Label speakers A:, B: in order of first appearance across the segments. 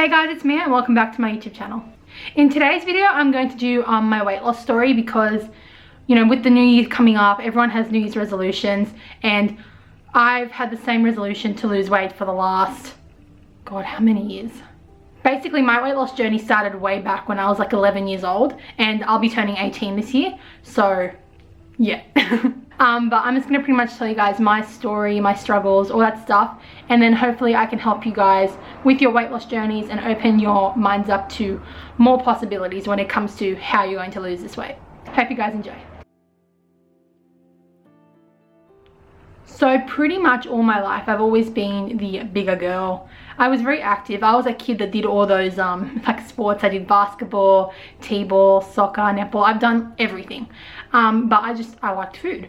A: Hey guys, it's Mia and welcome back to my YouTube channel. In today's video, I'm going to do my weight loss story because, you know, with the new year coming up, everyone has New Year's resolutions and I've had the same resolution to lose weight for the last, God, how many years? Basically, my weight loss journey started way back when I was like 11 years old and I'll be turning 18 this year, so yeah. But I'm just going to pretty much tell you guys my story, my struggles, all that stuff, and then hopefully I can help you guys with your weight loss journeys and open your minds up to more possibilities when it comes to how you're going to lose this weight. Hope you guys enjoy. So pretty much all my life I've always been the bigger girl. I was very active. I was a kid that did all those like sports. I did basketball, t-ball, soccer, netball. I've done everything. But I liked food.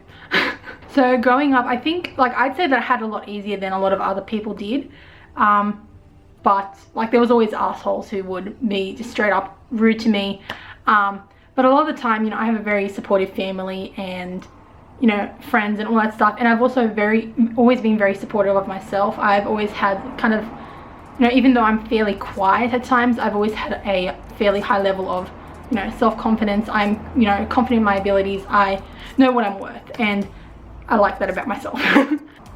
A: So growing up, I think, like, I'd say that I had a lot easier than a lot of other people did. But like there was always assholes who would be just straight up rude to me. But a lot of the time, you know, I have a very supportive family and, you know, friends and all that stuff. And I've also always been very supportive of myself. I've always had kind of, you know, even though I'm fairly quiet at times, I've always had a fairly high level of, you know, self-confidence. I'm, you know, confident in my abilities. I know what I'm worth and I like that about myself.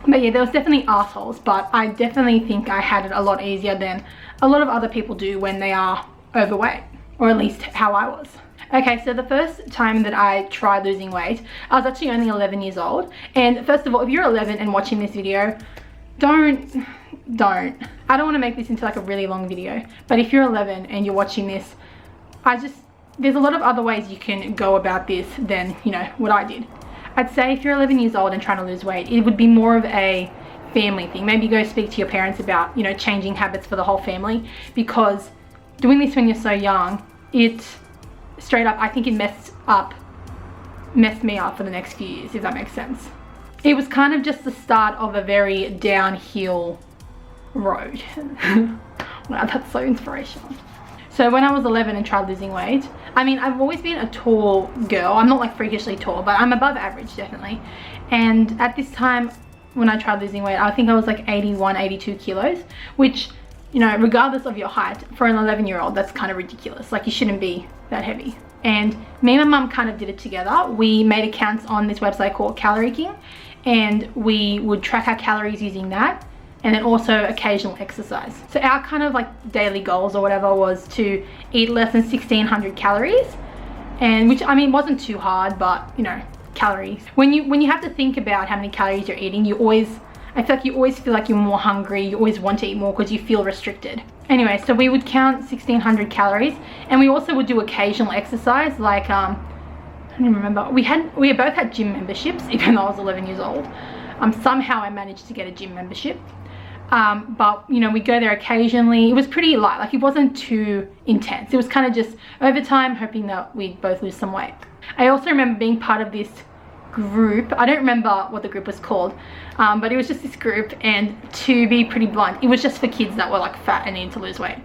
A: But yeah, there was definitely assholes, but I definitely think I had it a lot easier than a lot of other people do when they are overweight, or at least how I was. Okay, so the first time that I tried losing weight, I was actually only 11 years old. And first of all, if you're 11 and watching this video, don't. I don't want to make this into like a really long video, but if you're 11 and you're watching this, there's a lot of other ways you can go about this than, you know, what I did. I'd say if you're 11 years old and trying to lose weight, it would be more of a family thing. Maybe go speak to your parents about, you know, changing habits for the whole family, because doing this when you're so young, it straight up, I think it messed me up for the next few years, if that makes sense. It was kind of just the start of a very downhill road. Wow, that's so inspirational. So when I was 11 and tried losing weight, I mean, I've always been a tall girl. I'm not like freakishly tall, but I'm above average, definitely. And at this time, when I tried losing weight, I think I was like 81, 82 kilos, which, you know, regardless of your height, for an 11-year-old, that's kind of ridiculous. Like, you shouldn't be that heavy. And me and my mum kind of did it together. We made accounts on this website called Calorie King, and we would track our calories using that, and then also occasional exercise. So our kind of like daily goals or whatever was to eat less than 1,600 calories, and which, I mean, wasn't too hard, but, you know, calories. When you have to think about how many calories you're eating, I feel like you always feel like you're more hungry. You always want to eat more because you feel restricted. Anyway, so we would count 1,600 calories, and we also would do occasional exercise. Like, I don't even remember. We both had gym memberships, even though I was 11 years old. Somehow I managed to get a gym membership. But, you know, we go there occasionally. It was pretty light. Like, it wasn't too intense. It was kind of just over time, hoping that we'd both lose some weight. I also remember being part of this group. I don't remember what the group was called, but it was just this group, and to be pretty blunt, it was just for kids that were like fat and needed to lose weight.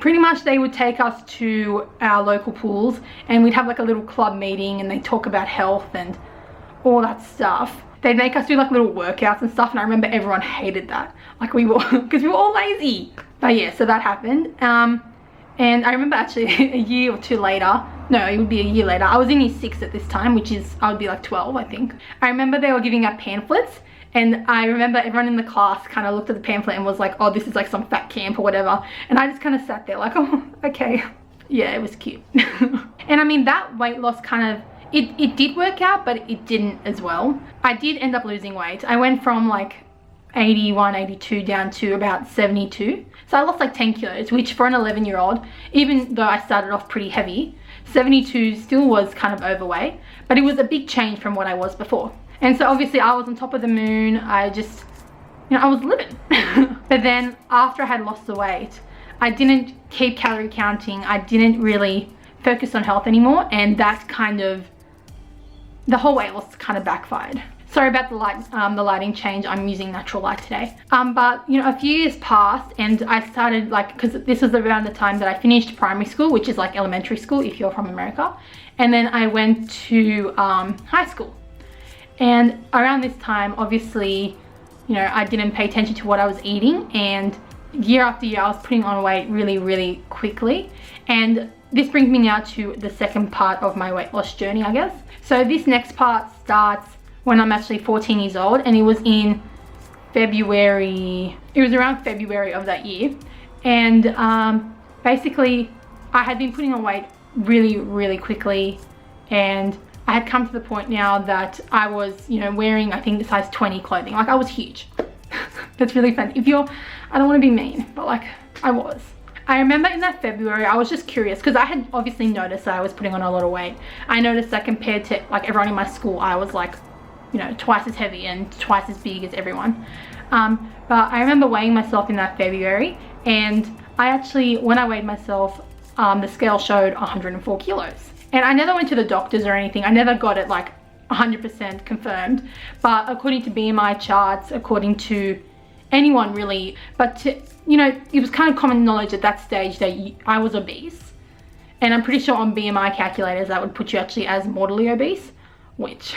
A: Pretty much they would take us to our local pools and we'd have like a little club meeting, and they'd talk about health and all that stuff. They'd make us do like little workouts and stuff, and I remember everyone hated that. Like, because we were all lazy. But yeah, so that happened. And I remember actually a year or two later, no, it would be a year later, I was in year 6 at this time, which is, I would be like 12, I think. I remember they were giving out pamphlets, and I remember everyone in the class kind of looked at the pamphlet and was like, oh, this is like some fat camp or whatever. And I just kind of sat there like, oh, okay. Yeah, it was cute. And I mean, that weight loss kind of, it did work out, but it didn't as well. I did end up losing weight. I went from like 81, 82 down to about 72. So I lost like 10 kilos, which for an 11-year-old, even though I started off pretty heavy, 72 still was kind of overweight, but it was a big change from what I was before. And so obviously I was on top of the moon. I just, you know, I was living. But then after I had lost the weight, I didn't keep calorie counting. I didn't really focus on health anymore, and that kind of, the whole weight loss kind of backfired. Sorry about the lighting change. I'm using natural light today. But, you know, a few years passed and I started, like, because this was around the time that I finished primary school, which is like elementary school if you're from America. And then I went to high school. And around this time, obviously, you know, I didn't pay attention to what I was eating, and year after year I was putting on weight really, really quickly. And this brings me now to the second part of my weight loss journey, I guess. So this next part starts when I'm actually 14 years old, and it was in February. It was around February of that year. And basically I had been putting on weight really, really quickly, and I had come to the point now that I was, you know, wearing, I think, size 20 clothing. Like, I was huge. That's really funny. I don't want to be mean, but like, I was. I remember in that February, I was just curious because I had obviously noticed that I was putting on a lot of weight. I noticed that compared to like everyone in my school, I was like, you know, twice as heavy and twice as big as everyone. But I remember weighing myself in that February, and I actually, when I weighed myself, the scale showed 104 kilos. And I never went to the doctors or anything. I never got it like 100% confirmed. But according to BMI charts, according to anyone really, but to, you know, it was kind of common knowledge at that stage that I was obese. And I'm pretty sure on BMI calculators that would put you actually as mortally obese, which,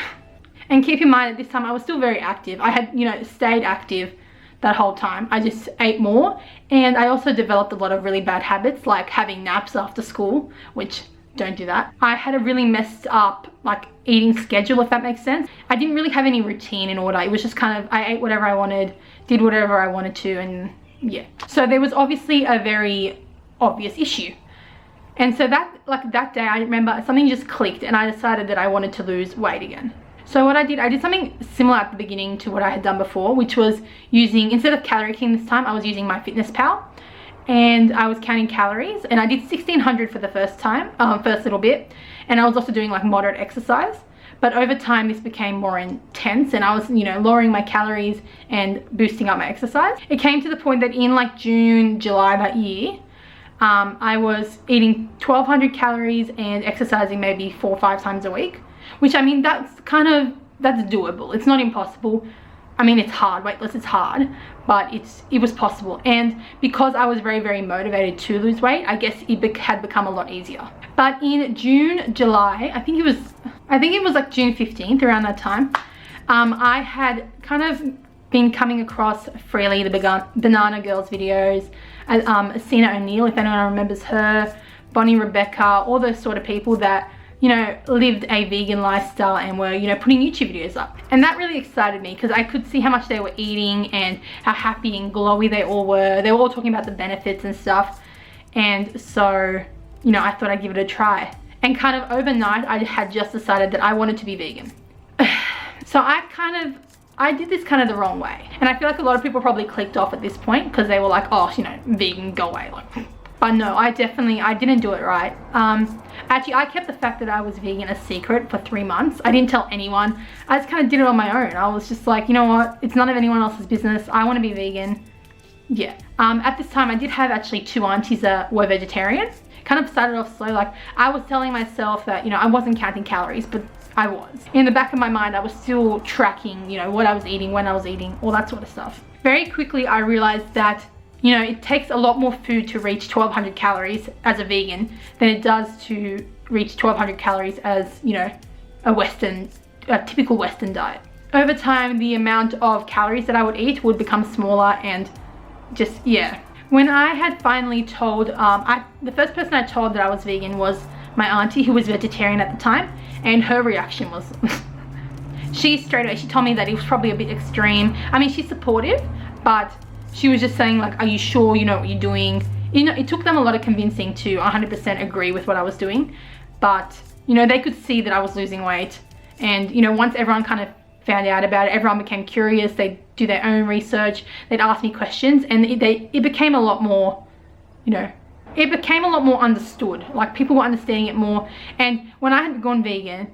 A: and keep in mind at this time I was still very active. I had, you know, stayed active that whole time. I just ate more, and I also developed a lot of really bad habits like having naps after school, which, don't do that. I had a really messed up like eating schedule, if that makes sense. I didn't really have any routine in order. It was just kind of, I ate whatever I wanted, did whatever I wanted to, and yeah. So there was obviously a very obvious issue. And so that day I remember something just clicked, and I decided that I wanted to lose weight again. So what I did something similar at the beginning to what I had done before, which was using, instead of Calorie King this time, I was using MyFitnessPal. And I was counting calories, and I did 1600 for the first time, first little bit, and I was also doing like moderate exercise. But over time this became more intense, and I was, you know, lowering my calories and boosting up my exercise. It came to the point that in like June, July that year, I was eating 1200 calories and exercising maybe 4 or 5 times a week, which, I mean, that's doable. It's not impossible. I mean, it's hard, weight loss is hard, but it was possible. And because I was very, very motivated to lose weight, I guess it had become a lot easier. But in June, July, I think it was like June 15th, around that time, I had kind of been coming across freely the Banana Girls videos, Sina O'Neill, if anyone remembers her, Bonnie Rebecca, all those sort of people that, you know, lived a vegan lifestyle and were, you know, putting YouTube videos up. And that really excited me because I could see how much they were eating and how happy and glowy they all were. They were all talking about the benefits and stuff. And so, you know, I thought I'd give it a try. And kind of overnight, I had just decided that I wanted to be vegan. So I did this kind of the wrong way. And I feel like a lot of people probably clicked off at this point because they were like, oh, you know, vegan, go away. Like, but no, I didn't do it right. Actually, I kept the fact that I was vegan a secret for 3 months. I didn't tell anyone. I just kind of did it on my own. I was just like, you know what? It's none of anyone else's business. I want to be vegan. Yeah. At this time, I did have actually 2 aunties that were vegetarian. Kind of started off slow. Like, I was telling myself that, you know, I wasn't counting calories, but I was. In the back of my mind, I was still tracking, you know, what I was eating, when I was eating, all that sort of stuff. Very quickly, I realized that, you know, it takes a lot more food to reach 1200 calories as a vegan than it does to reach 1200 calories as, you know, a typical Western diet. Over time, the amount of calories that I would eat would become smaller, and just, yeah. When I had finally told, the first person I told that I was vegan was my auntie, who was vegetarian at the time, and her reaction was, she told me that it was probably a bit extreme. I mean, she's supportive, but she was just saying like, are you sure you know what you're doing? You know, it took them a lot of convincing to 100% agree with what I was doing. But, you know, they could see that I was losing weight. And, you know, once everyone kind of found out about it, everyone became curious. They'd do their own research. They'd ask me questions, and it became a lot more, you know, it became a lot more understood. Like, people were understanding it more. And when I had gone vegan,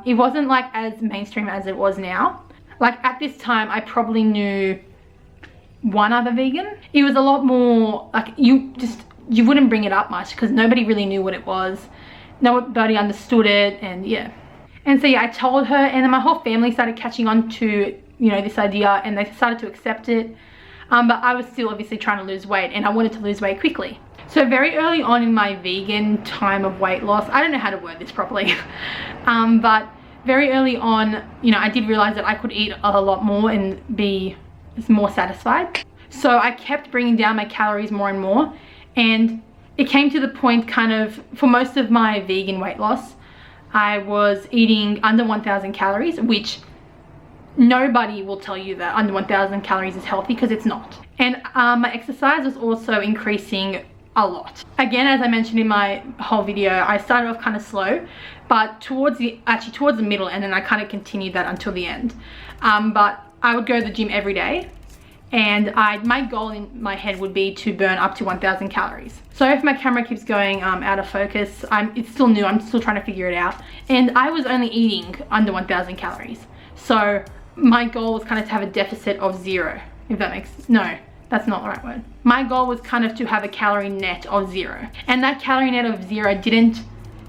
A: it wasn't like as mainstream as it was now. Like, at this time, I probably knew one other vegan. It was a lot more like, you wouldn't bring it up much because nobody really knew what it was. Nobody understood it, and yeah. And so yeah, I told her, and then my whole family started catching on to, you know, this idea, and they started to accept it. But I was still obviously trying to lose weight, and I wanted to lose weight quickly. So very early on in my vegan time of weight loss, I don't know how to word this properly, but very early on, you know, I did realize that I could eat a lot more and be more satisfied. So I kept bringing down my calories more and more, and it came to the point kind of, for most of my vegan weight loss, I was eating under 1,000 calories, which nobody will tell you that under 1,000 calories is healthy, because it's not. And my exercise was also increasing a lot. Again, as I mentioned in my whole video, I started off kind of slow, but towards the middle, and then I kind of continued that until the end. But I would go to the gym every day, and my goal in my head would be to burn up to 1,000 calories. So if my camera keeps going out of focus, it's still new, I'm still trying to figure it out. And I was only eating under 1,000 calories. So my goal was kind of to have a deficit of 0, if that makes, no, that's not the right word. My goal was kind of to have a calorie net of 0. And that calorie net of 0 didn't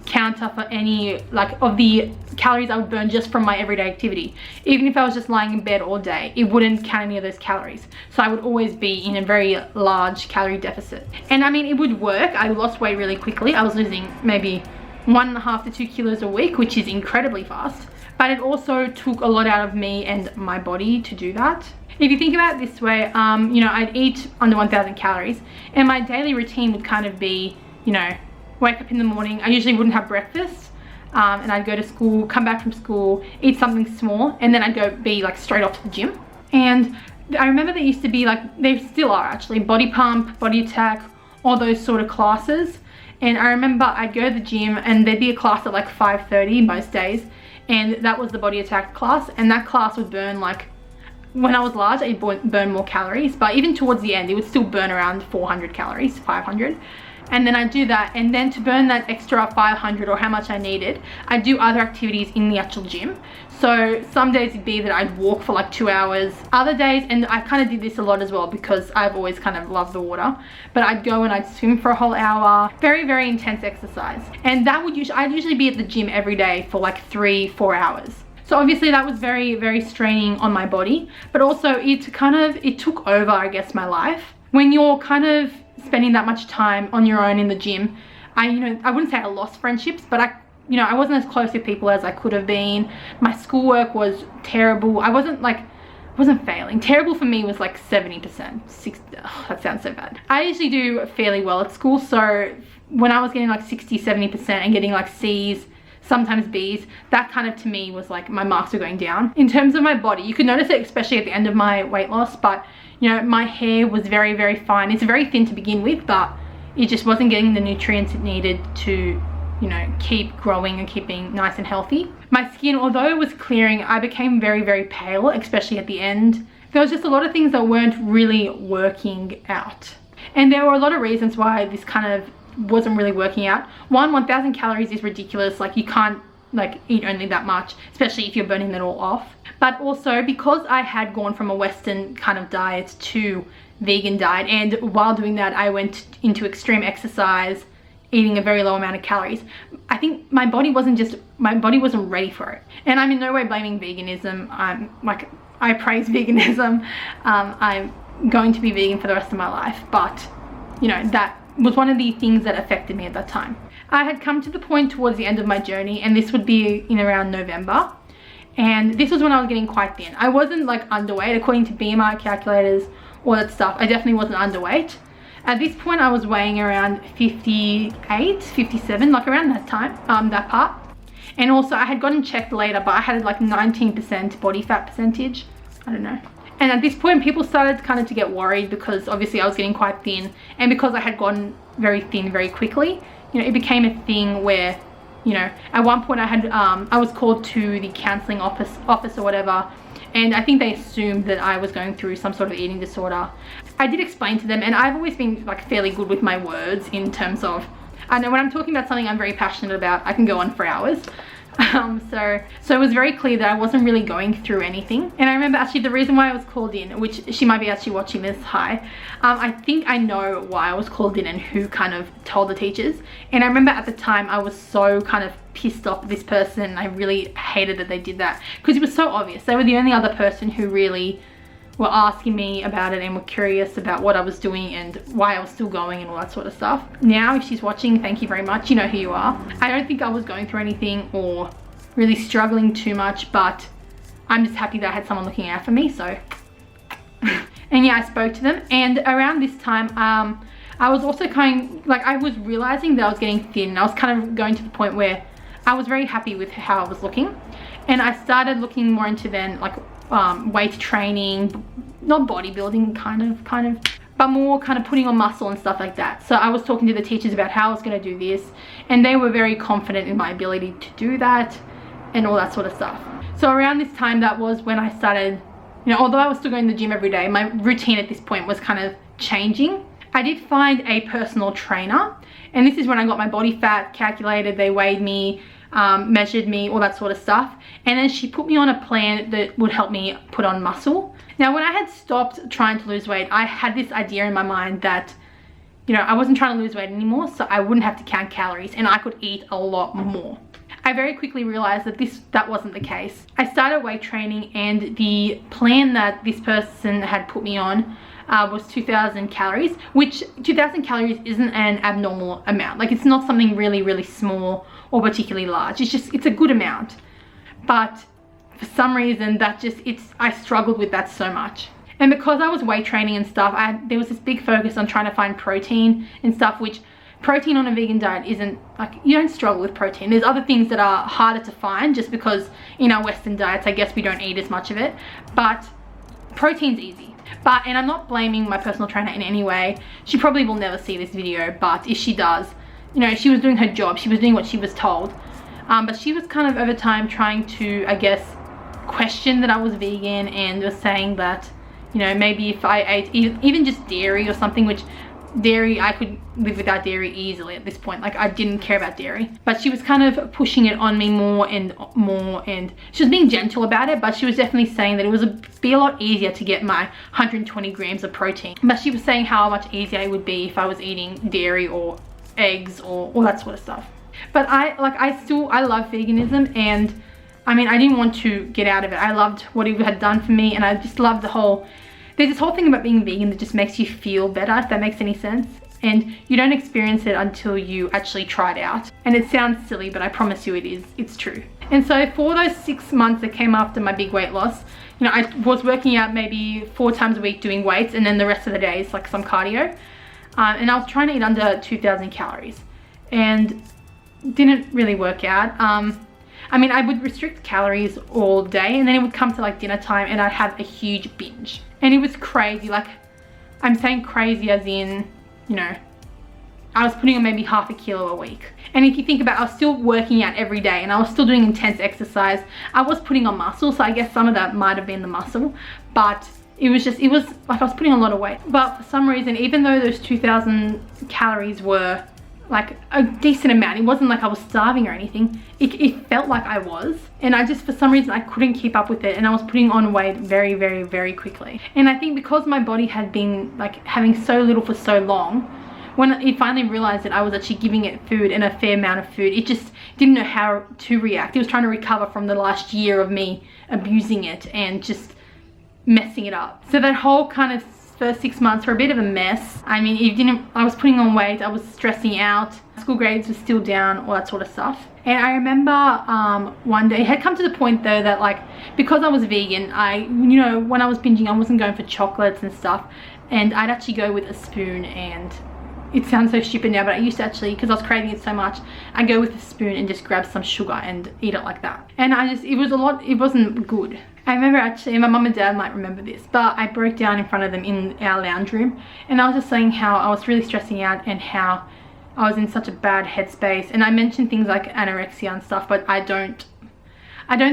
A: counter for any of the calories I would burn just from my everyday activity. Even if I was just lying in bed all day, it wouldn't count any of those calories. So I would always be in a very large calorie deficit. And I mean, it would work. I lost weight really quickly. I was losing maybe 1.5 to 2 kilos a week, which is incredibly fast. But it also took a lot out of me and my body to do that. If you think about it this way, you know, I'd eat under 1,000 calories, and my daily routine would kind of be, you know, wake up in the morning. I usually wouldn't have breakfast, and I'd go to school, come back from school, eat something small, and then I'd go be straight off to the gym. And I remember there used to be they still are actually, body pump, body attack, all those sort of classes. And I remember I'd go to the gym, and there'd be a class at 5:30 most days, and that was the body attack class. And that class would burn when I was large, it burn more calories, but even towards the end, it would still burn around 400 calories, 500. And then I'd do that, and then to burn that extra 500 or how much I needed, I'd do other activities in the actual gym. So some days it'd be that I'd walk for 2 hours. Other days, and I kind of did this a lot as well because I've always kind of loved the water, but I'd go and I'd swim for a whole hour. Very, very intense exercise. And that I'd usually be at the gym every day for 3-4 hours. So obviously that was very, very straining on my body, but also it took over, I guess, my life. When you're kind of spending that much time on your own in the gym, I wouldn't say I lost friendships, but I wasn't as close with people as I could have been. My schoolwork was terrible. I wasn't failing. Terrible for me was 70%. That sounds so bad. I usually do fairly well at school, so when I was getting 60-70% and getting C's, sometimes B's, that kind of to me was my marks were going down. In terms of my body, you could notice it especially at the end of my weight loss, but my hair was very, very fine. It's very thin to begin with, but it just wasn't getting the nutrients it needed to, keep growing and keeping nice and healthy. My skin, although it was clearing, I became very, very pale, especially at the end. There was just a lot of things that weren't really working out. And there were a lot of reasons why this kind of wasn't really working out. 1,000 calories is ridiculous. You can't eat only that much, especially if you're burning that all off. But also because I had gone from a Western kind of diet to vegan diet, and while doing that I went into extreme exercise, eating a very low amount of calories, I think my body wasn't ready for it. And I'm in no way blaming veganism. I praise veganism. I'm going to be vegan for the rest of my life, but that was one of the things that affected me at that time. I had come to the point towards the end of my journey, and this would be in around November, and this was when I was getting quite thin. I wasn't underweight according to BMI calculators, all that stuff. I definitely wasn't underweight. At this point I was weighing around 58, 57, around that time, that part. And also I had gotten checked later, but I had 19% body fat percentage. I don't know. And at this point people started kind of to get worried because obviously I was getting quite thin, and because I had gotten very thin very quickly, it became a thing where, at one point I was called to the counseling office or whatever, and I think they assumed that I was going through some sort of eating disorder. I did explain to them, and I've always been fairly good with my words in terms of, I know when I'm talking about something I'm very passionate about, I can go on for hours. So it was very clear that I wasn't really going through anything. And I remember actually the reason why I was called in, which she might be actually watching this, hi. I think I know why I was called in and who kind of told the teachers. And I remember at the time I was so kind of pissed off at this person. I really hated that they did that because it was so obvious. They were the only other person who really were asking me about it and were curious about what I was doing and why I was still going and all that sort of stuff. Now, if she's watching, thank you very much. You know who you are. I don't think I was going through anything or really struggling too much, but I'm just happy that I had someone looking out for me, so. And yeah, I spoke to them, and around this time, I was also I was realizing that I was getting thin, and I was kind of going to the point where I was very happy with how I was looking. And I started looking more into then like weight training, not bodybuilding kind of, but more kind of putting on muscle and stuff like that. So I was talking to the teachers about how I was going to do this, and they were very confident in my ability to do that and all that sort of stuff. So around this time, that was when I started, you know, although I was still going to the gym every day, my routine at this point was kind of changing. I did find a personal trainer, and this is when I got my body fat calculated. They weighed me, measured me, all that sort of stuff. And then she put me on a plan that would help me put on muscle. Now, when I had stopped trying to lose weight, I had this idea in my mind that, you know, I wasn't trying to lose weight anymore, so I wouldn't have to count calories and I could eat a lot more. I very quickly realized that that wasn't the case. I started weight training, and the plan that this person had put me on was 2,000 calories, which 2,000 calories isn't an abnormal amount. Like, it's not something really, really small or particularly large. It's a good amount. But for some reason, I struggled with that so much. And because I was weight training and stuff, there was this big focus on trying to find protein and stuff, which protein on a vegan diet isn't, like, you don't struggle with protein. There's other things that are harder to find just because in our Western diets, I guess we don't eat as much of it, but protein's easy. And I'm not blaming my personal trainer in any way. She probably will never see this video, but if she does, you know, she was doing her job. She was doing what she was told. But she was kind of over time trying to, I guess, question that I was vegan, and was saying that, you know, maybe if I ate even just dairy or something, which dairy, I could live without dairy easily at this point. Like, I didn't care about dairy, but she was kind of pushing it on me more and more, and she was being gentle about it, but she was definitely saying that it would be a lot easier to get my 120 grams of protein. But she was saying how much easier it would be if I was eating dairy or eggs or all that sort of stuff. But I love veganism, and I mean, I didn't want to get out of it. I loved what it had done for me, and I just loved there's this whole thing about being vegan that just makes you feel better, if that makes any sense. And you don't experience it until you actually try it out. And it sounds silly, but I promise you it's true. And so for those 6 months that came after my big weight loss, you know, I was working out maybe 4 times a week doing weights, and then the rest of the days, like some cardio. And I was trying to eat under 2,000 calories, and didn't really work out. I mean, I would restrict calories all day, and then it would come to like dinner time and I'd have a huge binge. And it was crazy. Like, I'm saying crazy as in, you know, I was putting on maybe half a kilo a week. And if you think about it, I was still working out every day, and I was still doing intense exercise. I was putting on muscle, so I guess some of that might have been the muscle, but it was like I was putting on a lot of weight. But for some reason, even though those 2,000 calories were like a decent amount, it wasn't like I was starving or anything, it felt like I was, and I just, for some reason, I couldn't keep up with it, and I was putting on weight very, very, very quickly. And I think because my body had been like having so little for so long, when it finally realized that I was actually giving it food and a fair amount of food, it just didn't know how to react. It was trying to recover from the last year of me abusing it and just messing it up. So that whole kind of first 6 months were a bit of a mess. I mean, I was putting on weight, I was stressing out, school grades were still down, all that sort of stuff. And I remember one day, it had come to the point though that, like, because I was vegan, you know, when I was binging, I wasn't going for chocolates and stuff, and I'd actually go with a spoon. And it sounds so stupid now, but I used to actually, because I was craving it so much, I'd go with a spoon and just grab some sugar and eat it like that. And it wasn't good. I remember actually, and my mum and dad might remember this, but I broke down in front of them in our lounge room, and I was just saying how I was really stressing out and how I was in such a bad headspace. And I mentioned things like anorexia and stuff, but I don't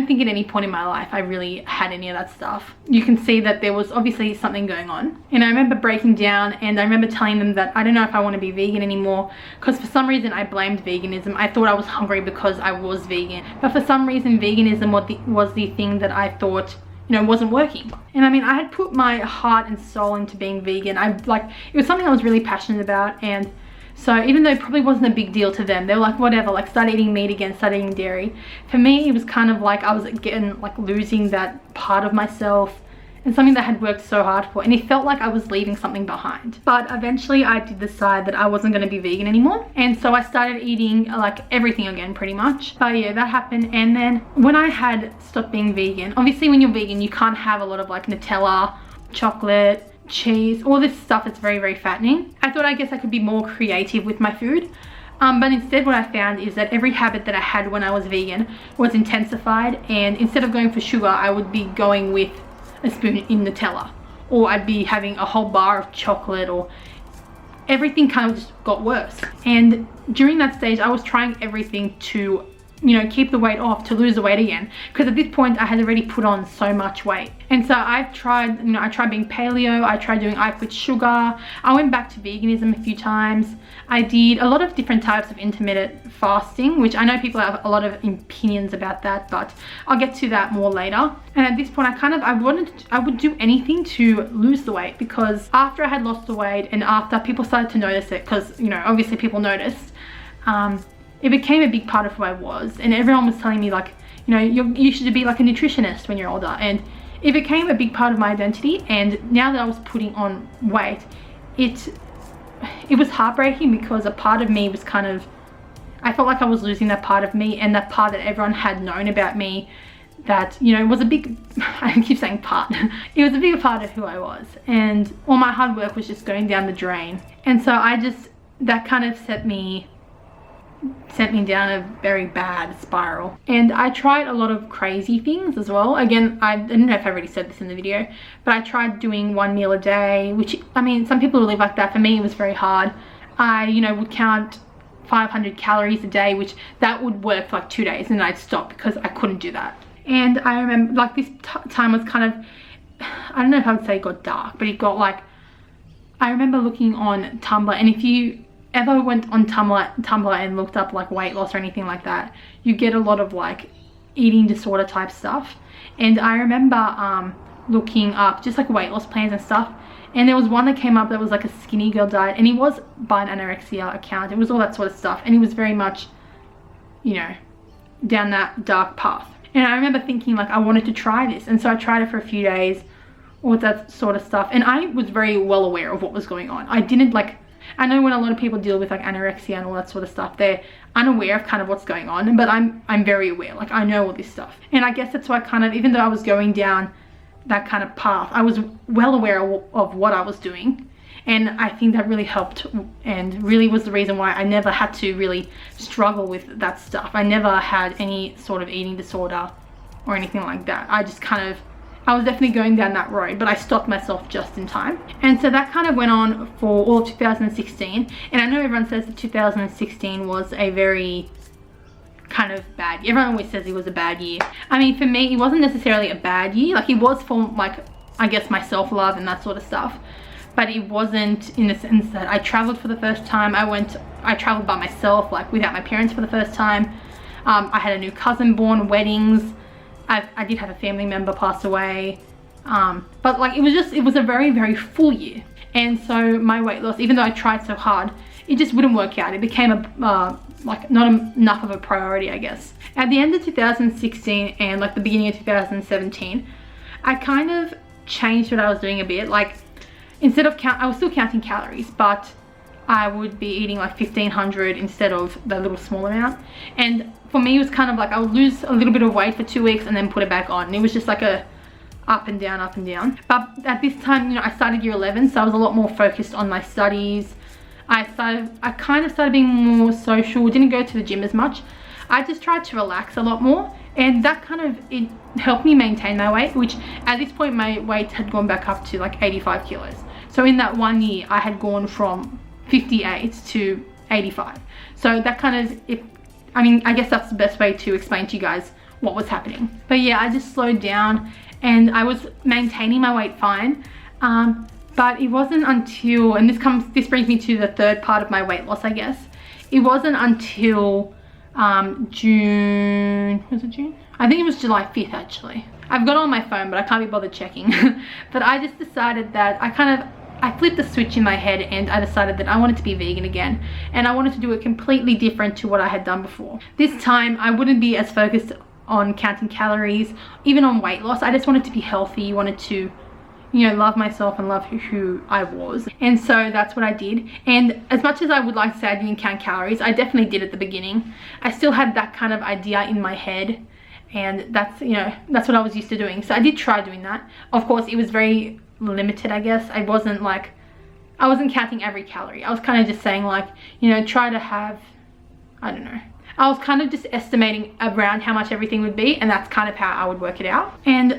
A: think at any point in my life I really had any of that stuff. You can see that there was obviously something going on. And I remember breaking down, and I remember telling them that I don't know if I want to be vegan anymore, because for some reason I blamed veganism. I thought I was hungry because I was vegan, but for some reason veganism was the thing that I thought, you know, wasn't working. And I mean, I had put my heart and soul into being vegan. It was something I was really passionate about, and so even though it probably wasn't a big deal to them, they were like, whatever, like, start eating meat again, start eating dairy. For me, it was kind of like I was getting, like, losing that part of myself and something that I had worked so hard for, and it felt like I was leaving something behind. But eventually I did decide that I wasn't going to be vegan anymore, and so I started eating like everything again pretty much. But yeah, that happened. And then when I had stopped being vegan, obviously when you're vegan you can't have a lot of like Nutella, chocolate, cheese, all this stuff that's very, very fattening. I thought, I guess I could be more creative with my food. But instead what I found is that every habit that I had when I was vegan was intensified, and instead of going for sugar, I would be going with a spoon in Nutella, or I'd be having a whole bar of chocolate, or everything kind of just got worse. And during that stage, I was trying everything to, you know, keep the weight off, to lose the weight again, because at this point I had already put on so much weight. And so I've tried, you know, I tried being paleo, I tried doing I quit sugar, I went back to veganism a few times. I did a lot of different types of intermittent fasting, which I know people have a lot of opinions about that, but I'll get to that more later. And at this point I would do anything to lose the weight, because after I had lost the weight and after people started to notice it, because, you know, obviously people noticed, it became a big part of who I was, and everyone was telling me, like, you know, you should be like a nutritionist when you're older, and it became a big part of my identity. And now that I was putting on weight, it was heartbreaking, because a part of me was kind of, I felt like I was losing that part of me, and that part that everyone had known about me, that, you know, was a big, I keep saying part, it was a big part of who I was, and all my hard work was just going down the drain. And so that kind of sent me down a very bad spiral. And I tried a lot of crazy things as well. Again, I don't know if I already said this in the video, but I tried doing 1 meal a day, which, I mean, some people live like that. For me, it was very hard. I, you know, would count 500 calories a day, which that would work for like 2 days, and I'd stop because I couldn't do that. And I remember, like, this time was kind of, I don't know if I would say it got dark, but it got like, I remember looking on Tumblr, and if you ever went on Tumblr and looked up like weight loss or anything like that, you get a lot of like eating disorder type stuff. And I remember looking up just like weight loss plans and stuff, and there was one that came up that was like a skinny girl diet, and it was by an anorexia account. It was all that sort of stuff, and it was very much, you know, down that dark path. And I remember thinking, like, I wanted to try this, and so I tried it for a few days, all that sort of stuff, and I was very well aware of what was going on. I didn't, like, I know when a lot of people deal with like anorexia and all that sort of stuff, they're unaware of kind of what's going on, but I'm very aware. Like, I know all this stuff, and I guess that's why kind of, even though I was going down that kind of path, I was well aware of what I was doing. And I think that really helped, and really was the reason why I never had to really struggle with that stuff. I never had any sort of eating disorder or anything like that. I just kind of, I was definitely going down that road, but I stopped myself just in time. And so that kind of went on for all of 2016. And I know everyone says that 2016 was a very kind of bad year. Everyone always says it was a bad year. I mean, for me, it wasn't necessarily a bad year. Like, it was for, like, I guess my self-love and that sort of stuff. But it wasn't in the sense that I traveled for the first time. I traveled by myself, like without my parents for the first time. I had a new cousin born, weddings. I did have a family member pass away. But like, it was a very, very full year. And so my weight loss, even though I tried so hard, it just wouldn't work out. It became like not enough of a priority, I guess. At the end of 2016 and like the beginning of 2017, I kind of changed what I was doing a bit. Like, instead of I was still counting calories, but I would be eating like 1,500 instead of the little small amount. And for me, it was kind of like I would lose a little bit of weight for 2 weeks and then put it back on. And it was just like a up and down, up and down. But at this time, you know, I started year 11, so I was a lot more focused on my studies. I kind of started being more social, didn't go to the gym as much. I just tried to relax a lot more, and that kind of, it helped me maintain my weight, which at this point my weight had gone back up to like 85 kilos. So in that 1 year, I had gone from 58 to 85. So that kind of, I mean, I guess that's the best way to explain to you guys what was happening. But yeah, I just slowed down and I was maintaining my weight fine. But it wasn't until, and this brings me to the third part of my weight loss, I guess. It wasn't until June, was it June? I think it was July 5th actually. I've got it on my phone, but I can't be bothered checking. But I just decided that I flipped the switch in my head, and I decided that I wanted to be vegan again, and I wanted to do it completely different to what I had done before. This time I wouldn't be as focused on counting calories, even on weight loss. I just wanted to be healthy, wanted to, you know, love myself and love who I was. And so that's what I did. And as much as I would like to say I didn't count calories, I definitely did at the beginning. I still had that kind of idea in my head, and that's, you know, that's what I was used to doing. So I did try doing that. Of course, it was very limited, I guess. I wasn't counting every calorie. I was kind of just saying like, you know, try to have, I don't know. I was kind of just estimating around how much everything would be, and that's kind of how I would work it out. And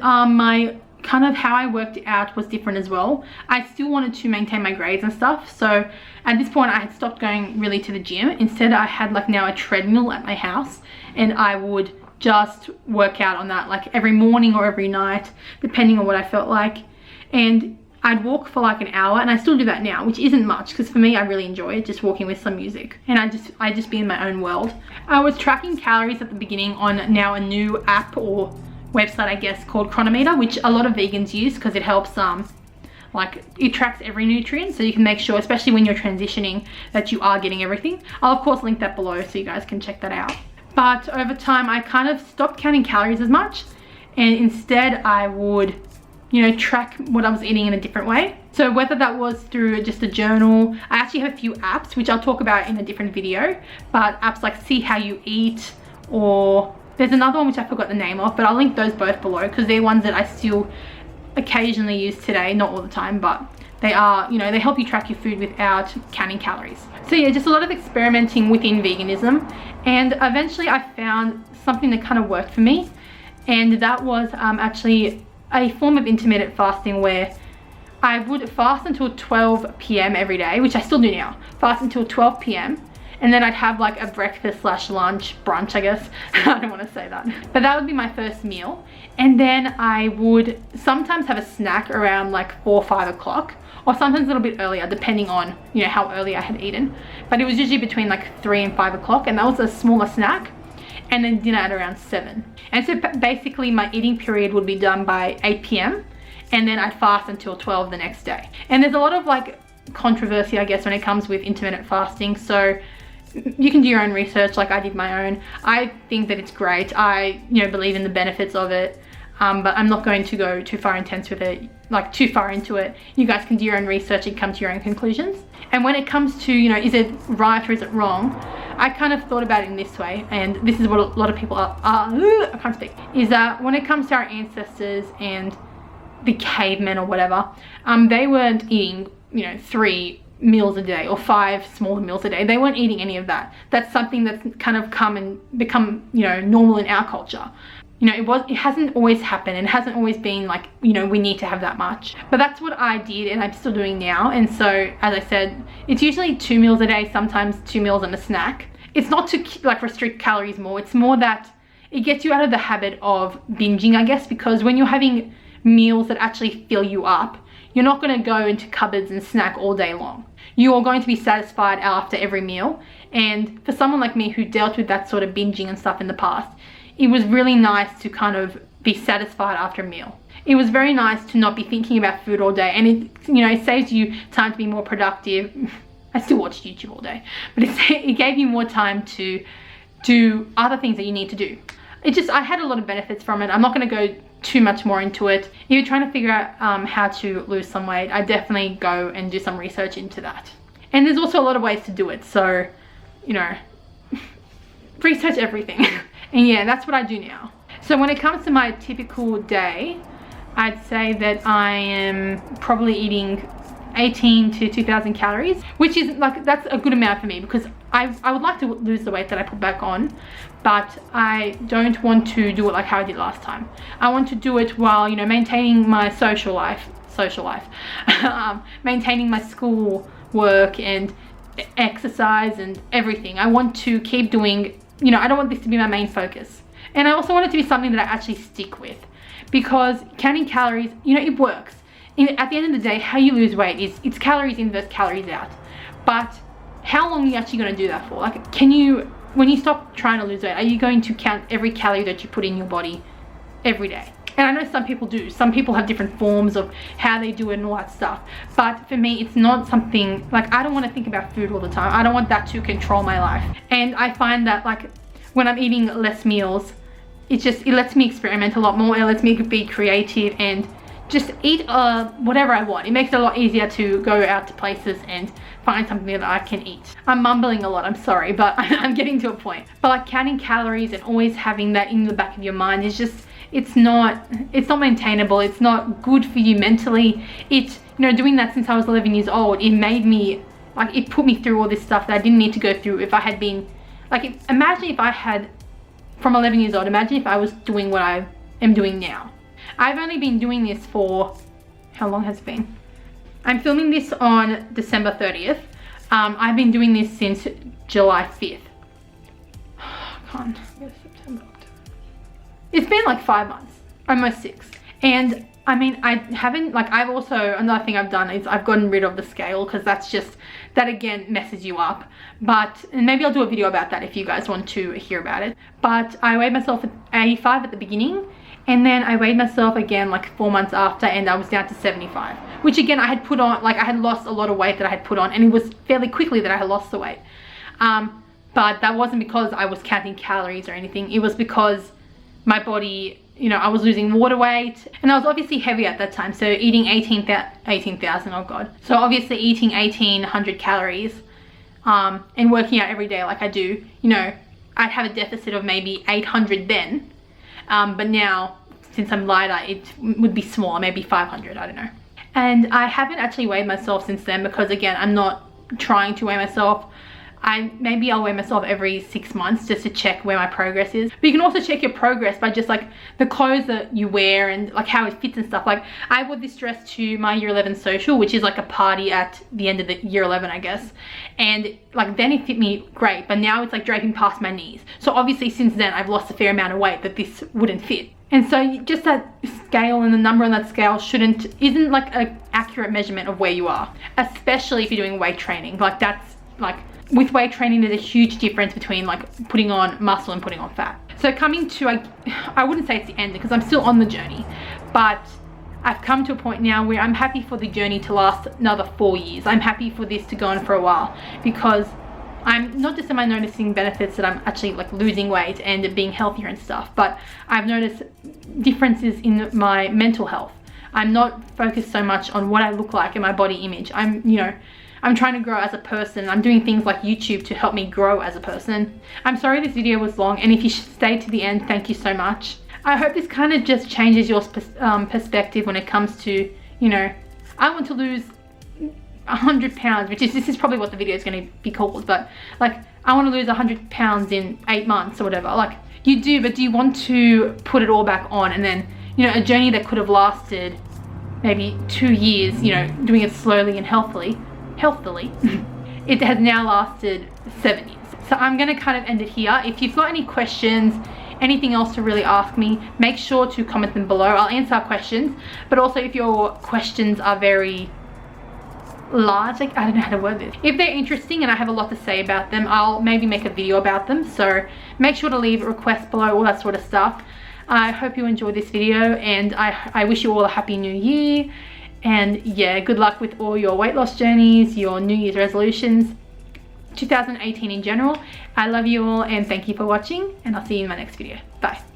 A: how I worked it out was different as well. I still wanted to maintain my grades and stuff, so at this point I had stopped going really to the gym. Instead, I had like now a treadmill at my house, and I would just work out on that like every morning or every night, depending on what I felt like. And I'd walk for like an hour, and I still do that now, which isn't much because for me, I really enjoy it, just walking with some music, and I just be in my own world. I was tracking calories at the beginning on now a new app or website, I guess, called Chronometer, which a lot of vegans use because it helps like it tracks every nutrient, so you can make sure, especially when you're transitioning, that you are getting everything. I'll of course link that below so you guys can check that out. But over time I kind of stopped counting calories as much, and instead I would, you know, track what I was eating in a different way. So whether that was through just a journal, I actually have a few apps which I'll talk about in a different video, but apps like See How You Eat, or there's another one which I forgot the name of, but I'll link those both below because they're ones that I still occasionally use today, not all the time, but they are, you know, they help you track your food without counting calories. So yeah, just a lot of experimenting within veganism, and eventually I found something that kind of worked for me, and that was actually a form of intermittent fasting where I would fast until 12 p.m. every day, which I still do now, fast until 12 p.m. and then I'd have like a breakfast / lunch, brunch, I guess. I don't want to say that, but that would be my first meal. And then I would sometimes have a snack around like 4 or 5 o'clock, or sometimes a little bit earlier, depending on, you know, how early I had eaten. But it was usually between like 3 and 5 o'clock, and that was a smaller snack. And then dinner at around 7. And so basically my eating period would be done by 8 p.m. and then I'd fast until 12 the next day. And there's a lot of like controversy, I guess, when it comes with intermittent fasting. So you can do your own research, like I did my own. I think that it's great. I, you know, believe in the benefits of it, but I'm not going to go too far into it. You guys can do your own research and come to your own conclusions. And when it comes to, you know, is it right or is it wrong, I kind of thought about it in this way, and this is what a lot of people I can't speak, is that when it comes to our ancestors and the cavemen or whatever, they weren't eating, you know, 3 meals a day or 5 smaller meals a day. They weren't eating any of that. That's something that's kind of come and become, you know, normal in our culture. You know, it hasn't always happened, and it hasn't always been like, you know, we need to have that much. But that's what I did, and I'm still doing now. And so, as I said, it's usually 2 meals a day, sometimes 2 meals and a snack. It's not to like restrict calories more. It's more that it gets you out of the habit of binging, I guess, because when you're having meals that actually fill you up, you're not going to go into cupboards and snack all day long. You are going to be satisfied after every meal. And for someone like me who dealt with that sort of binging and stuff in the past, it was really nice to kind of be satisfied after a meal. It was very nice to not be thinking about food all day, and it, you know, it saves you time to be more productive. I still watch YouTube all day, but it gave you more time to do other things that you need to do. I had a lot of benefits from it. I'm not going to go too much more into it. If you're trying to figure out how to lose some weight, I definitely go and do some research into that. And there's also a lot of ways to do it, so, you know, research everything. And yeah, that's what I do now. So when it comes to my typical day, I'd say that I am probably eating 18 to 2,000 calories, which is like, that's a good amount for me, because I would like to lose the weight that I put back on, but I don't want to do it like how I did last time. I want to do it while, you know, maintaining my social life, maintaining my school work and exercise and everything. I want to keep doing, you know, I don't want this to be my main focus. And I also want it to be something that I actually stick with, because counting calories, you know, it works. At the end of the day, how you lose weight is, it's calories in versus calories out. But how long are you actually going to do that for? Like, when you stop trying to lose weight, are you going to count every calorie that you put in your body every day? And I know some people do. Some people have different forms of how they do it and all that stuff. But for me, it's not something, like, I don't want to think about food all the time. I don't want that to control my life. And I find that, like, when I'm eating less meals, it lets me experiment a lot more. It lets me be creative and just eat whatever I want. It makes it a lot easier to go out to places and find something that I can eat. I'm mumbling a lot, I'm sorry, but I'm getting to a point. But like counting calories and always having that in the back of your mind is just, it's not maintainable. It's not good for you mentally. It, you know, doing that since I was 11 years old, it made me, like, it put me through all this stuff that I didn't need to go through if I had been, like, imagine if I had, from 11 years old, imagine if I was doing what I am doing now. I've only been doing this for, how long has it been? I'm filming this on December 30th. I've been doing this since July 5th. September, October. It's been like 5 months, almost 6. And I mean, I haven't, like, I've also, another thing I've done is I've gotten rid of the scale, because that's just, that again messes you up. But, and maybe I'll do a video about that if you guys want to hear about it. But I weighed myself at 85 at the beginning, and then I weighed myself again like 4 months after, and I was down to 75, which again I had put on, like, I had lost a lot of weight that I had put on, and it was fairly quickly that I had lost the weight. But that wasn't because I was counting calories or anything. It was because my body, you know, I was losing water weight, and I was obviously heavy at that time. So eating 18,000, oh God. So obviously eating 1,800 calories and working out every day like I do, you know, I'd have a deficit of maybe 800 then. But now, since I'm lighter, it would be smaller, maybe 500, I don't know. And I haven't actually weighed myself since then, because again, I'm not trying to weigh myself. Maybe I'll weigh myself every 6 months just to check where my progress is. But you can also check your progress by just like the clothes that you wear and like how it fits and stuff. Like, I wore this dress to my year 11 social, which is like a party at the end of the year 11, I guess. And like then it fit me great, but now it's like draping past my knees. So obviously since then I've lost a fair amount of weight that this wouldn't fit. And so just that scale and the number on that scale isn't like an accurate measurement of where you are, especially if you're doing weight training. Like, that's like, with weight training, there's a huge difference between like putting on muscle and putting on fat. So coming to, I wouldn't say it's the end, because I'm still on the journey, but I've come to a point now where I'm happy for the journey to last another 4 years. I'm happy for this to go on for a while, because I'm not just am I noticing benefits that I'm actually like losing weight and being healthier and stuff, but I've noticed differences in my mental health. I'm not focused so much on what I look like and my body image. I'm trying to grow as a person. I'm doing things like YouTube to help me grow as a person. I'm sorry this video was long, and if you stayed to the end, thank you so much. I hope this kind of just changes your perspective when it comes to, you know, I want to lose 100 pounds, this is probably what the video is going to be called, but like, I want to lose 100 pounds in 8 months or whatever. Like, you do, but do you want to put it all back on, and then, you know, a journey that could have lasted maybe 2 years, you know, doing it slowly and healthily, it has now lasted 7 years. So I'm going to kind of end it here. If you've got any questions, anything else to really ask me, make sure to comment them below. I'll answer our questions, but also if your questions are very large, like, I don't know how to word this. If they're interesting and I have a lot to say about them, I'll maybe make a video about them. So make sure to leave requests below, all that sort of stuff. I hope you enjoyed this video, and I wish you all a happy new year. And yeah, good luck with all your weight loss journeys, your New Year's resolutions, 2018 in general. I love you all, and thank you for watching, and I'll see you in my next video. Bye.